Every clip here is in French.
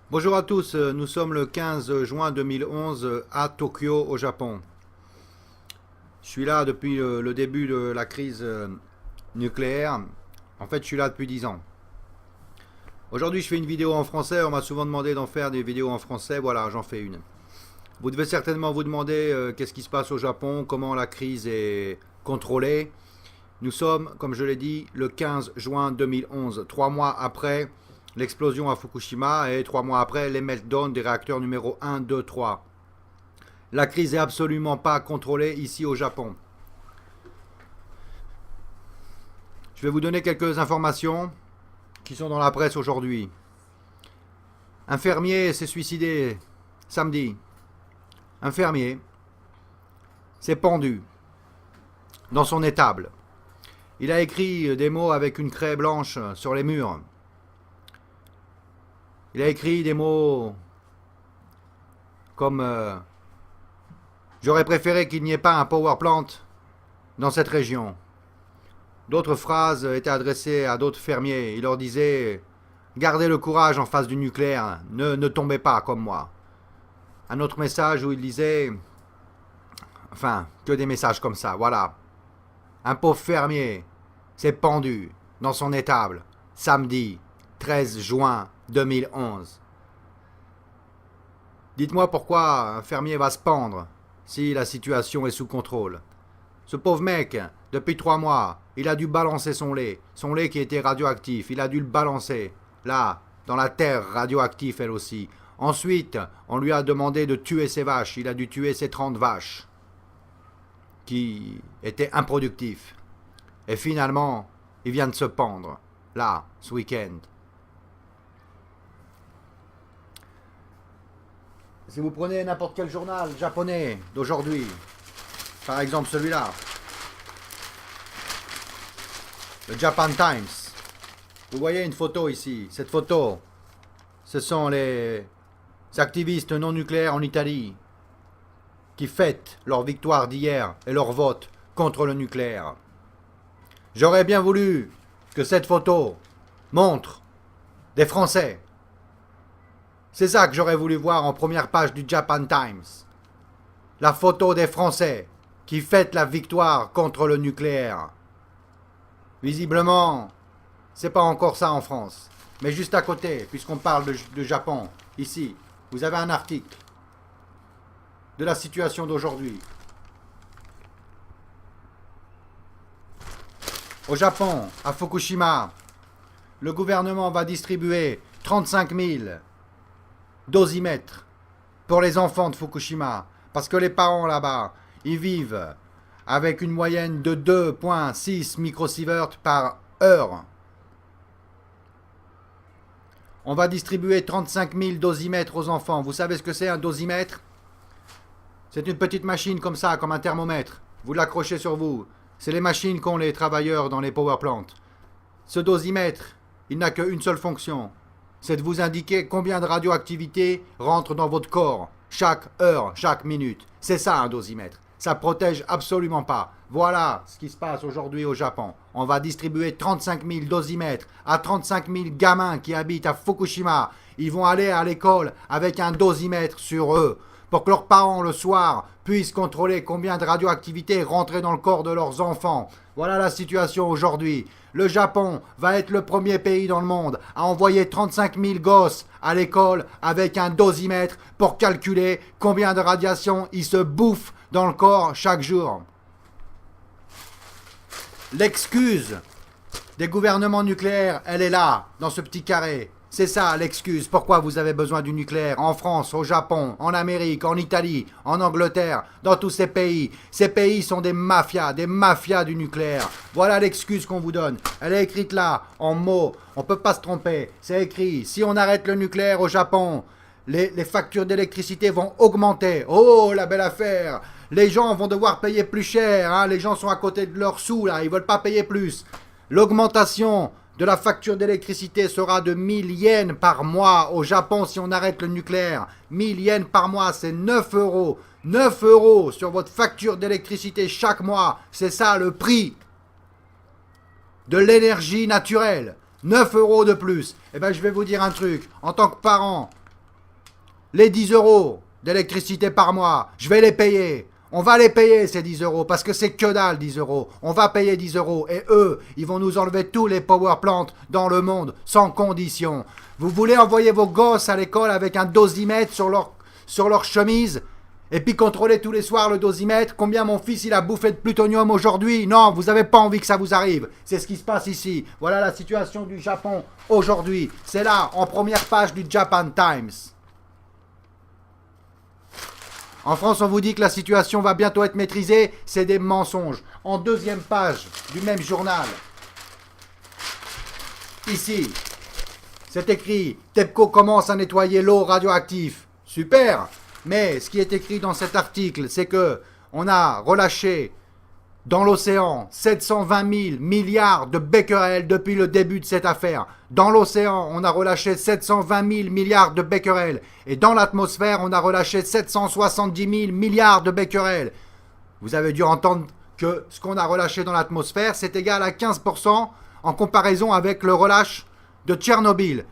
Bonjour à tous, nous sommes le 15 juin 2011 à Tokyo au Japon. Je suis là depuis le début de la crise nucléaire. En fait, je suis là depuis 10 ans. Aujourd'hui, je fais une vidéo en français. On m'a souvent demandé d'en faire des vidéos en français. Voilà, j'en fais une. Vous devez certainement vous demander qu'est-ce qui se passe au Japon, comment la crise est contrôlée. Nous sommes, comme je l'ai dit, le 15 juin 2011, 3 mois après l'explosion à Fukushima et 3 mois après les meltdowns des réacteurs numéro 1, 2, 3. La crise est absolument pas contrôlée ici au Japon. Je vais vous donner quelques informations qui sont dans la presse aujourd'hui. Un fermier s'est suicidé samedi. Un fermier s'est pendu dans son étable. Il a écrit des mots avec une craie blanche sur les murs. Il a écrit des mots comme j'aurais préféré qu'il n'y ait pas un power plant dans cette région. D'autres phrases étaient adressées à d'autres fermiers. Il leur disait gardez le courage en face du nucléaire, ne tombez pas comme moi. Un autre message où il disait enfin, que des messages comme ça, voilà. Un pauvre fermier s'est pendu dans son étable samedi 13 juin 2011. Dites-moi pourquoi un fermier va se pendre si la situation est sous contrôle. Ce pauvre mec, depuis 3 mois, il a dû balancer son lait qui était radioactif, il a dû le balancer, là, dans la terre radioactive elle aussi. Ensuite, on lui a demandé de tuer ses vaches, il a dû tuer ses 30 vaches, qui étaient improductifs. Et finalement, il vient de se pendre, là, ce week-end. Si vous prenez n'importe quel journal japonais d'aujourd'hui, par exemple celui-là, le Japan Times, vous voyez une photo ici. Cette photo, ce sont les activistes non nucléaires en Italie qui fêtent leur victoire d'hier et leur vote contre le nucléaire. J'aurais bien voulu que cette photo montre des Français. C'est ça que j'aurais voulu voir en première page du Japan Times. La photo des Français qui fêtent la victoire contre le nucléaire. Visiblement, c'est pas encore ça en France. Mais juste à côté, puisqu'on parle de Japon, ici, vous avez un article de la situation d'aujourd'hui. Au Japon, à Fukushima, le gouvernement va distribuer 35 000 dosimètres pour les enfants de Fukushima. Parce que les parents là-bas, ils vivent avec une moyenne de 2,6 microsieverts par heure. On va distribuer 35 000 dosimètres aux enfants. Vous savez ce que c'est un dosimètre? C'est une petite machine comme ça, comme un thermomètre. Vous l'accrochez sur vous. C'est les machines qu'ont les travailleurs dans les power plants. Ce dosimètre, il n'a qu'une seule fonction. C'est de vous indiquer combien de radioactivité rentre dans votre corps, chaque heure, chaque minute. C'est ça un dosimètre. Ça protège absolument pas. Voilà ce qui se passe aujourd'hui au Japon. On va distribuer 35 000 dosimètres à 35 000 gamins qui habitent à Fukushima. Ils vont aller à l'école avec un dosimètre sur eux pour que leurs parents le soir puissent contrôler combien de radioactivité est rentrée dans le corps de leurs enfants. Voilà la situation aujourd'hui. Le Japon va être le premier pays dans le monde à envoyer 35 000 gosses à l'école avec un dosimètre pour calculer combien de radiation ils se bouffent dans le corps chaque jour. L'excuse des gouvernements nucléaires, elle est là, dans ce petit carré. C'est ça l'excuse. Pourquoi vous avez besoin du nucléaire en France, au Japon, en Amérique, en Italie, en Angleterre, dans tous ces pays. Ces pays sont des mafias du nucléaire. Voilà l'excuse qu'on vous donne. Elle est écrite là, en mots. On ne peut pas se tromper. C'est écrit. Si on arrête le nucléaire au Japon, les factures d'électricité vont augmenter. Oh, la belle affaire. Les gens vont devoir payer plus cher. Hein. Les gens sont à côté de leurs sous là. Ils ne veulent pas payer plus. L'augmentation de la facture d'électricité sera de 1000 yens par mois au Japon si on arrête le nucléaire. 1000 yens par mois, c'est 9 euros. 9 euros sur votre facture d'électricité chaque mois. C'est ça le prix de l'énergie naturelle. 9 euros de plus. Eh bien, je vais vous dire un truc. En tant que parent, les 10 euros d'électricité par mois, je vais les payer. On va les payer ces 10 euros parce que c'est que dalle 10 euros. On va payer 10 euros et eux, ils vont nous enlever tous les power plants dans le monde sans condition. Vous voulez envoyer vos gosses à l'école avec un dosimètre sur leur chemise et puis contrôler tous les soirs le dosimètre, combien mon fils il a bouffé de plutonium aujourd'hui? Non, vous n'avez pas envie que ça vous arrive. C'est ce qui se passe ici. Voilà la situation du Japon aujourd'hui. C'est là, en première page du Japan Times. En France, on vous dit que la situation va bientôt être maîtrisée. C'est des mensonges. En deuxième page du même journal, ici, c'est écrit « TEPCO commence à nettoyer l'eau radioactive ». Super. Mais ce qui est écrit dans cet article, c'est que on a relâché dans l'océan 720 000 milliards de becquerels depuis le début de cette affaire. Dans l'océan, on a relâché 720 000 milliards de becquerels. Et dans l'atmosphère, on a relâché 770 000 milliards de becquerels. Vous avez dû entendre que ce qu'on a relâché dans l'atmosphère, c'est égal à 15% en comparaison avec le relâche de Tchernobyl.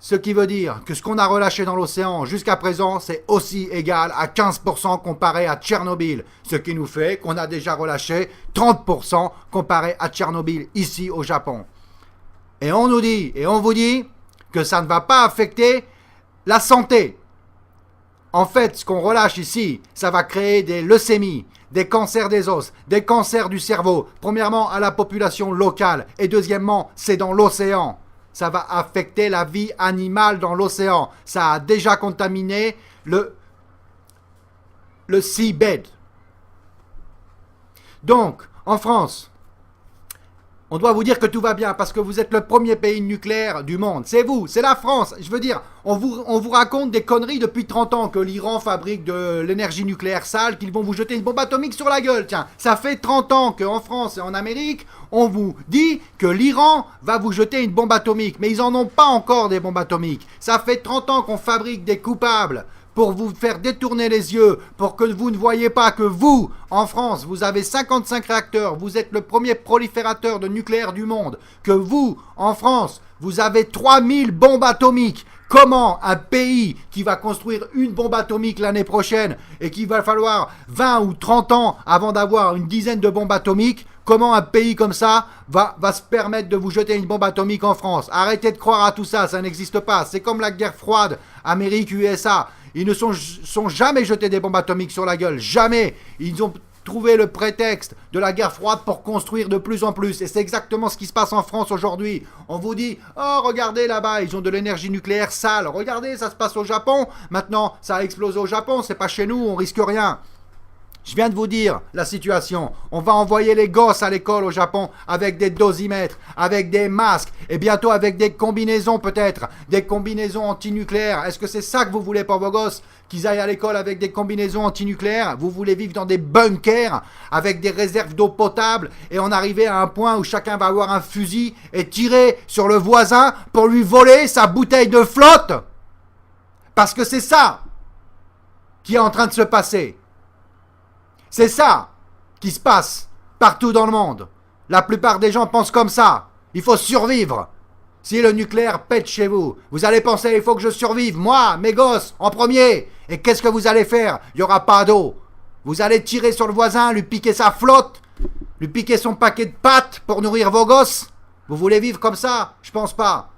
Ce qui veut dire que ce qu'on a relâché dans l'océan jusqu'à présent, c'est aussi égal à 15% comparé à Tchernobyl. Ce qui nous fait qu'on a déjà relâché 30% comparé à Tchernobyl ici au Japon. Et on nous dit, et on vous dit, que ça ne va pas affecter la santé. En fait, ce qu'on relâche ici, ça va créer des leucémies, des cancers des os, des cancers du cerveau. Premièrement, à la population locale. Et deuxièmement, c'est dans l'océan. Ça va affecter la vie animale dans l'océan. Ça a déjà contaminé le seabed. Donc, en France, on doit vous dire que tout va bien parce que vous êtes le premier pays nucléaire du monde. C'est vous, c'est la France. Je veux dire, on vous raconte des conneries depuis 30 ans que l'Iran fabrique de l'énergie nucléaire sale, qu'ils vont vous jeter une bombe atomique sur la gueule. Tiens, ça fait 30 ans qu'en France et en Amérique, on vous dit que l'Iran va vous jeter une bombe atomique. Mais ils n'en ont pas encore des bombes atomiques. Ça fait 30 ans qu'on fabrique des coupables pour vous faire détourner les yeux, pour que vous ne voyez pas que vous, en France, vous avez 55 réacteurs, vous êtes le premier proliférateur de nucléaire du monde, que vous, en France, vous avez 3000 bombes atomiques. Comment un pays qui va construire une bombe atomique l'année prochaine et qu'il va falloir 20 ou 30 ans avant d'avoir une dizaine de bombes atomiques, comment un pays comme ça va se permettre de vous jeter une bombe atomique en France? Arrêtez de croire à tout ça, ça n'existe pas. C'est comme la guerre froide, Amérique-USA. Ils ne sont jamais jetés des bombes atomiques sur la gueule, jamais. Ils ont trouvé le prétexte de la guerre froide pour construire de plus en plus. Et c'est exactement ce qui se passe en France aujourd'hui. On vous dit, oh regardez là-bas, ils ont de l'énergie nucléaire sale. Regardez, ça se passe au Japon. Maintenant, ça a explosé au Japon, c'est pas chez nous, on risque rien. Je viens de vous dire la situation. On va envoyer les gosses à l'école au Japon avec des dosimètres, avec des masques et bientôt avec des combinaisons peut-être, des combinaisons antinucléaires. Est-ce que c'est ça que vous voulez pour vos gosses? Qu'ils aillent à l'école avec des combinaisons antinucléaires? Vous voulez vivre dans des bunkers avec des réserves d'eau potable et en arriver à un point où chacun va avoir un fusil et tirer sur le voisin pour lui voler sa bouteille de flotte? Parce que c'est ça qui est en train de se passer. C'est ça qui se passe partout dans le monde. La plupart des gens pensent comme ça. Il faut survivre. Si le nucléaire pète chez vous, vous allez penser, il faut que je survive, moi, mes gosses, en premier. Et qu'est-ce que vous allez faire? Il n'y aura pas d'eau. Vous allez tirer sur le voisin, lui piquer sa flotte, lui piquer son paquet de pâtes pour nourrir vos gosses. Vous voulez vivre comme ça? Je pense pas.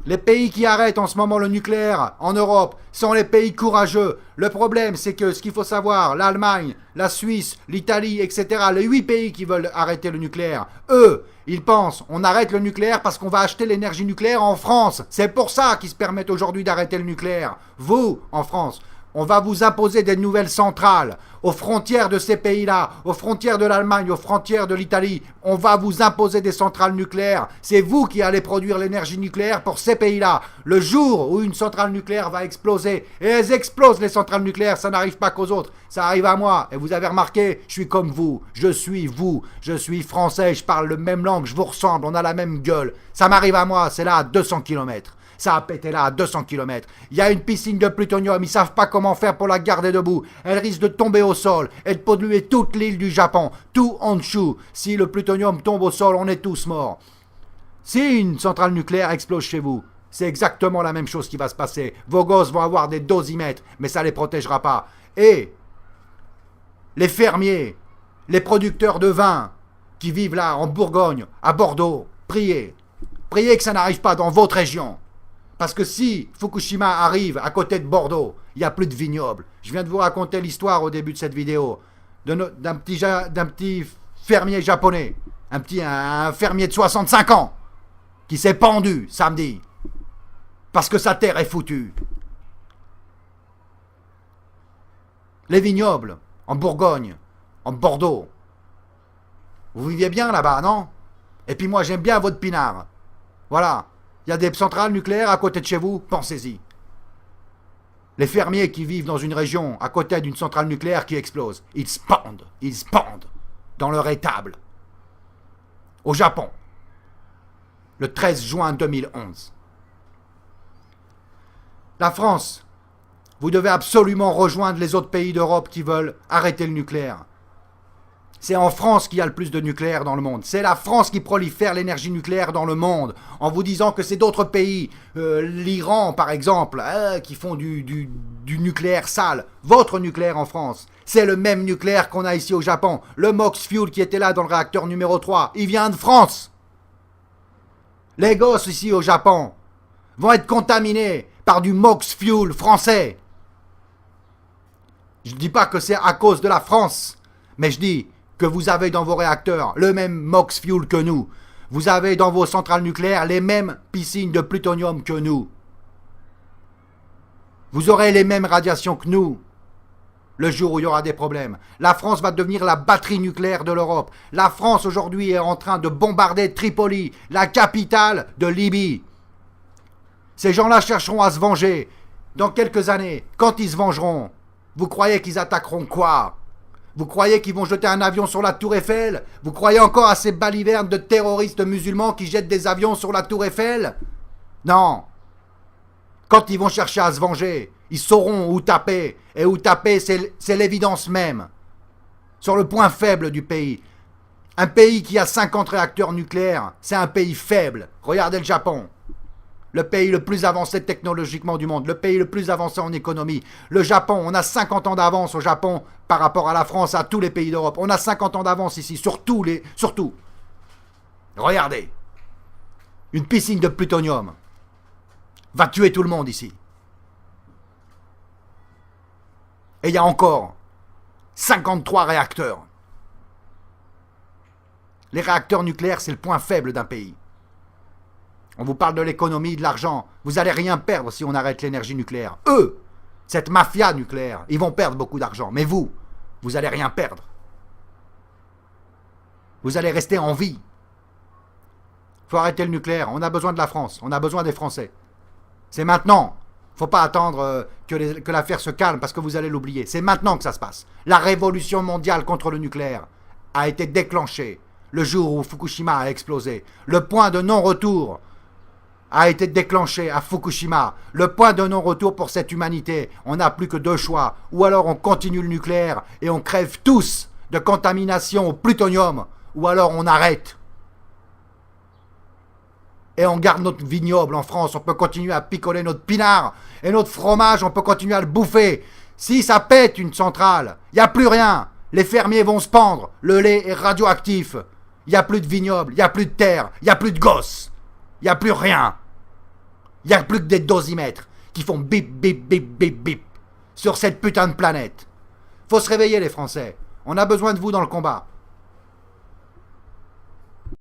Les pays qui arrêtent en ce moment le nucléaire en Europe sont les pays courageux. Le problème, c'est que ce qu'il faut savoir, l'Allemagne, la Suisse, l'Italie, etc., les 8 pays qui veulent arrêter le nucléaire, eux, ils pensent, on arrête le nucléaire parce qu'on va acheter l'énergie nucléaire en France. C'est pour ça qu'ils se permettent aujourd'hui d'arrêter le nucléaire. Vous, en France, on va vous imposer des nouvelles centrales aux frontières de ces pays-là, aux frontières de l'Allemagne, aux frontières de l'Italie. On va vous imposer des centrales nucléaires. C'est vous qui allez produire l'énergie nucléaire pour ces pays-là. Le jour où une centrale nucléaire va exploser, et elles explosent les centrales nucléaires, ça n'arrive pas qu'aux autres, ça arrive à moi. Et vous avez remarqué, je suis comme vous, je suis français, je parle la même langue, je vous ressemble, on a la même gueule. Ça m'arrive à moi, c'est là à 200 km. Ça a pété là à 200 km. Il y a une piscine de plutonium, ils ne savent pas comment faire pour la garder debout. Elle risque de tomber au sol et de polluer toute l'île du Japon, tout Honshu. Si le plutonium tombe au sol, on est tous morts. Si une centrale nucléaire explose chez vous, C'est exactement la même chose qui va se passer. Vos gosses vont avoir des dosimètres, mais ça ne les protégera pas. Et les fermiers, les producteurs de vin qui vivent là, en Bourgogne, à Bordeaux, priez. Priez que ça n'arrive pas dans votre région. Parce que si Fukushima arrive à côté de Bordeaux, il n'y a plus de vignobles. Je viens de vous raconter l'histoire au début de cette vidéo d'un petit fermier japonais, un fermier de 65 ans, qui s'est pendu samedi parce que sa terre est foutue. Les vignobles, en Bourgogne, en Bordeaux, vous viviez bien là-bas, non? Et puis moi, j'aime bien votre pinard. Voilà, il y a des centrales nucléaires à côté de chez vous, pensez-y. Les fermiers qui vivent dans une région à côté d'une centrale nucléaire qui explose, ils se pendent dans leur étable. Au Japon, le 13 juin 2011. La France, vous devez absolument rejoindre les autres pays d'Europe qui veulent arrêter le nucléaire. C'est en France qu'il y a le plus de nucléaire dans le monde. C'est la France qui prolifère l'énergie nucléaire dans le monde, en vous disant que c'est d'autres pays, l'Iran par exemple, qui font du nucléaire sale. Votre nucléaire en France, c'est le même nucléaire qu'on a ici au Japon. Le MOX Fuel qui était là dans le réacteur numéro 3, il vient de France. Les gosses ici au Japon vont être contaminés par du MOX Fuel français. Je ne dis pas que c'est à cause de la France, mais je dis que vous avez dans vos réacteurs le même MOX Fuel que nous. Vous avez dans vos centrales nucléaires les mêmes piscines de plutonium que nous. Vous aurez les mêmes radiations que nous le jour où il y aura des problèmes. La France va devenir la batterie nucléaire de l'Europe. La France aujourd'hui est en train de bombarder Tripoli, la capitale de Libye. Ces gens-là chercheront à se venger. Dans quelques années, quand ils se vengeront, vous croyez qu'ils attaqueront quoi ? Vous croyez qu'ils vont jeter un avion sur la Tour Eiffel ? Vous croyez encore à ces balivernes de terroristes musulmans qui jettent des avions sur la Tour Eiffel ? Non. Quand ils vont chercher à se venger, ils sauront où taper. Et où taper, c'est l'évidence même. Sur le point faible du pays. Un pays qui a 50 réacteurs nucléaires, c'est un pays faible. Regardez le Japon. Le pays le plus avancé technologiquement du monde, le pays le plus avancé en économie. Le Japon, on a 50 ans d'avance au Japon par rapport à la France, à tous les pays d'Europe. On a 50 ans d'avance ici, surtout. Regardez. Une piscine de plutonium va tuer tout le monde ici. Et il y a encore 53 réacteurs. Les réacteurs nucléaires, c'est le point faible d'un pays. On vous parle de l'économie, de l'argent. Vous n'allez rien perdre si on arrête l'énergie nucléaire. Eux, cette mafia nucléaire, ils vont perdre beaucoup d'argent. Mais vous n'allez rien perdre. Vous allez rester en vie. Il faut arrêter le nucléaire. On a besoin de la France. On a besoin des Français. C'est maintenant. Il ne faut pas attendre que l'affaire se calme parce que vous allez l'oublier. C'est maintenant que ça se passe. La révolution mondiale contre le nucléaire a été déclenchée le jour où Fukushima a explosé. Le point de non-retour a été déclenché à Fukushima. Le point de non-retour pour cette humanité. On n'a plus que deux choix. Ou alors on continue le nucléaire et on crève tous de contamination au plutonium. Ou alors on arrête. Et on garde notre vignoble en France. On peut continuer à picoler notre pinard. Et notre fromage, on peut continuer à le bouffer. Si ça pète une centrale, il n'y a plus rien. Les fermiers vont se pendre. Le lait est radioactif. Il n'y a plus de vignoble. Il n'y a plus de terre. Il n'y a plus de gosses. Il n'y a plus rien. Il n'y a plus que des dosimètres qui font bip, bip, bip, bip, bip sur cette putain de planète. Faut se réveiller les Français. On a besoin de vous dans le combat.